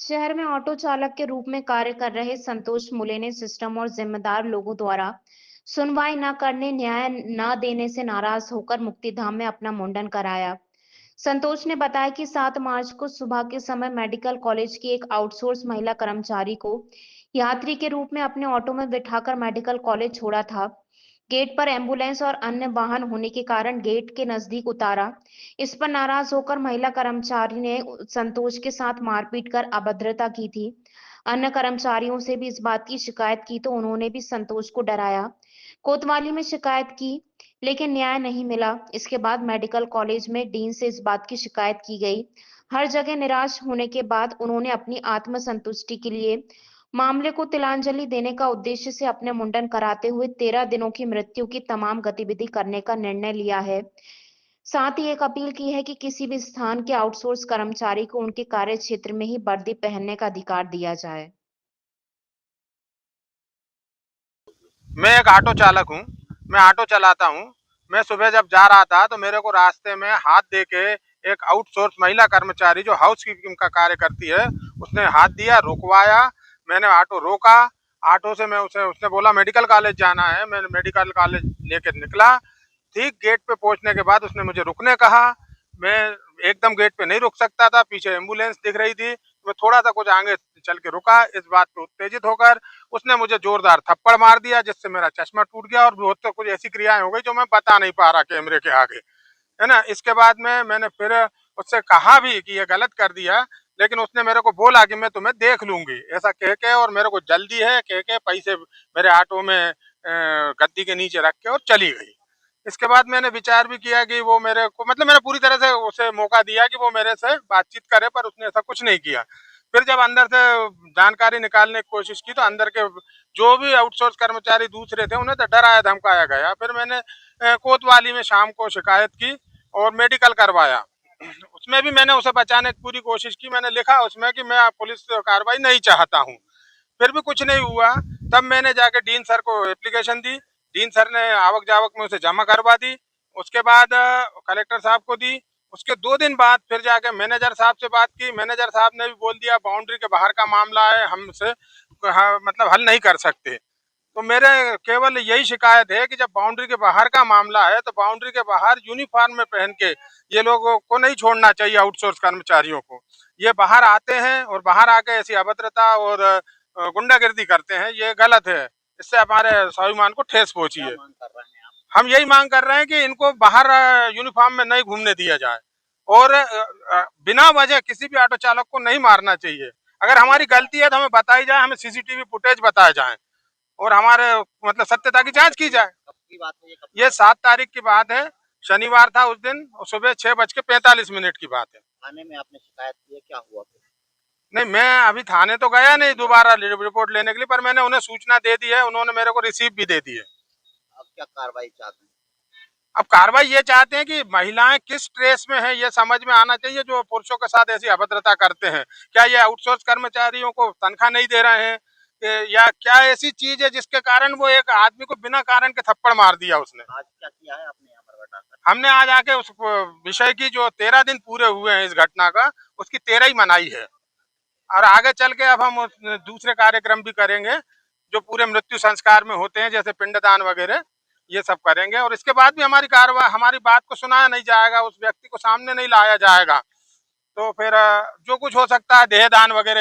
शहर में ऑटो चालक के रूप में कार्य कर रहे संतोष मुले ने सिस्टम और जिम्मेदार लोगों द्वारा सुनवाई न करने, न्याय न देने से नाराज होकर मुक्तिधाम में अपना मुंडन कराया। संतोष ने बताया कि 7 मार्च को सुबह के समय मेडिकल कॉलेज की एक आउटसोर्स महिला कर्मचारी को यात्री के रूप में अपने ऑटो में बिठाकर मेडिकल कॉलेज छोड़ा था। गेट पर एम्बुलेंस और अन्य वाहन होने के कारण गेट के नजदीक उतारा। इस पर नाराज होकर महिला कर्मचारी ने संतोष के साथ मारपीट कर अभद्रता की थी। अन्य कर्मचारियों से भी इस बात की शिकायत की तो उन्होंने भी संतोष को डराया। कोतवाली में शिकायत की, लेकिन न्याय नहीं मिला। इसके बाद मेडिकल कॉलेज में डीन से इस बात की शिकायत की गई। हर जगह निराश होने के बाद उन्होंने अपनी आत्मसंतुष्टि के लिए मामले को तिलांजलि देने का उद्देश्य से अपने मुंडन कराते हुए 13 दिनों की मृत्यु की तमाम गतिविधि करने का निर्णय लिया है। साथ ही एक अपील की है कि किसी भी स्थान के आउटसोर्स कर्मचारी को उनके कार्य क्षेत्र में ही वर्दी पहनने का अधिकार दिया जाए। मैं एक ऑटो चालक हूँ। मैं ऑटो चलाता हूँ। मैं सुबह जब जा रहा था तो मेरे को रास्ते में हाथ दे के एक आउटसोर्स महिला कर्मचारी जो हाउस कीपिंग का कार्य करती है, उसने हाथ दिया, रुकवाया। मैंने ऑटो रोका। ऑटो से मैं उसे उसने बोला मेडिकल कॉलेज जाना है। मैं मेडिकल कॉलेज लेके निकला। ठीक गेट पे पहुंचने के बाद उसने मुझे रुकने कहा। मैं एकदम गेट पे नहीं रुक सकता था, पीछे एम्बुलेंस दिख रही थी। मैं थोड़ा सा कुछ आगे चल के रुका। इस बात पे उत्तेजित होकर उसने मुझे जोरदार थप्पड़ मार दिया, जिससे मेरा चश्मा टूट गया और बहुत तो कुछ ऐसी क्रियाएं हो गई जो मैं बता नहीं पा रहा कैमरे के आगे, है ना। इसके बाद में मैंने फिर उससे कहा भी कि ये गलत कर दिया, लेकिन उसने मेरे को बोला कि मैं तुम्हें देख लूंगी, ऐसा कह के और मेरे को जल्दी है कह के पैसे मेरे ऑटो में गद्दी के नीचे रख के और चली गई। इसके बाद मैंने विचार भी किया कि वो मेरे को मतलब मैंने पूरी तरह से उसे मौका दिया कि वो मेरे से बातचीत करे, पर उसने ऐसा कुछ नहीं किया। फिर जब अंदर से जानकारी निकालने की कोशिश की तो अंदर के जो भी आउटसोर्स कर्मचारी दूसरे थे उन्हें तो डराया धमकाया गया। फिर मैंने कोतवाली में शाम को शिकायत की और मेडिकल करवाया। उसमें भी मैंने उसे बचाने की पूरी कोशिश की। मैंने लिखा उसमें कि मैं पुलिस कार्रवाई नहीं चाहता हूँ। फिर भी कुछ नहीं हुआ। तब मैंने जाके डीन सर को एप्लीकेशन दी। डीन सर ने आवक जावक में उसे जमा करवा दी। उसके बाद कलेक्टर साहब को दी। उसके 2 दिन बाद फिर जाके मैनेजर साहब से बात की। मैनेजर साहब ने भी बोल दिया बाउंड्री के बाहर का मामला है, हमसे मतलब हल नहीं कर सकते। तो मेरे केवल यही शिकायत है कि जब बाउंड्री के बाहर का मामला है तो बाउंड्री के बाहर यूनिफॉर्म में पहन के ये लोगों को नहीं छोड़ना चाहिए। आउटसोर्स कर्मचारियों को ये बाहर आते हैं और बाहर आके ऐसी अभद्रता और गुंडागिर्दी करते हैं, ये गलत है। इससे हमारे स्वाभिमान को ठेस पहुंची है। हम यही मांग कर रहे हैं कि इनको बाहर यूनिफॉर्म में नहीं घूमने दिया जाए और बिना वजह किसी भी ऑटो चालक को नहीं मारना चाहिए। अगर हमारी गलती है तो हमें बताई जाए, हमें सीसीटीवी फुटेज बताए जाए और हमारे मतलब सत्यता की जांच की जाए। ये 7 तारीख की बात है, शनिवार था उस दिन, सुबह 6:45 की बात है। थाने में आपने शिकायत की है, क्या हुआ फिर? नहीं, मैं अभी थाने तो गया नहीं दोबारा रिपोर्ट लेने के लिए, पर मैंने उन्हें सूचना दे दी है। उन्होंने मेरे को रिसीव भी दे दी है। अब क्या कार्रवाई चाहते हैं? अब कार्रवाई ये चाहते हैं कि महिलाएं किस ट्रेस में है ये समझ में आना चाहिए जो पुरुषों के साथ ऐसी अभद्रता करते हैं। क्या ये आउटसोर्स कर्मचारियों को तनख्वाह नहीं दे रहे हैं या क्या ऐसी चीज है जिसके कारण वो एक आदमी को बिना कारण के थप्पड़ मार दिया उसने। आज क्या किया है आपने यहाँ पर बताकर? हमने आज आके उस विषय की जो 13 दिन पूरे हुए हैं इस घटना का, उसकी 13वीं मनाई है और आगे चल के अब हम दूसरे कार्यक्रम भी करेंगे जो पूरे मृत्यु संस्कार में होते हैं, जैसे पिंडदान वगैरह, ये सब करेंगे। और इसके बाद भी हमारी कार्रवाई, हमारी बात को सुनाया नहीं जाएगा, उस व्यक्ति को सामने नहीं लाया जाएगा, तो फिर जो कुछ हो सकता है देहदान वगैरह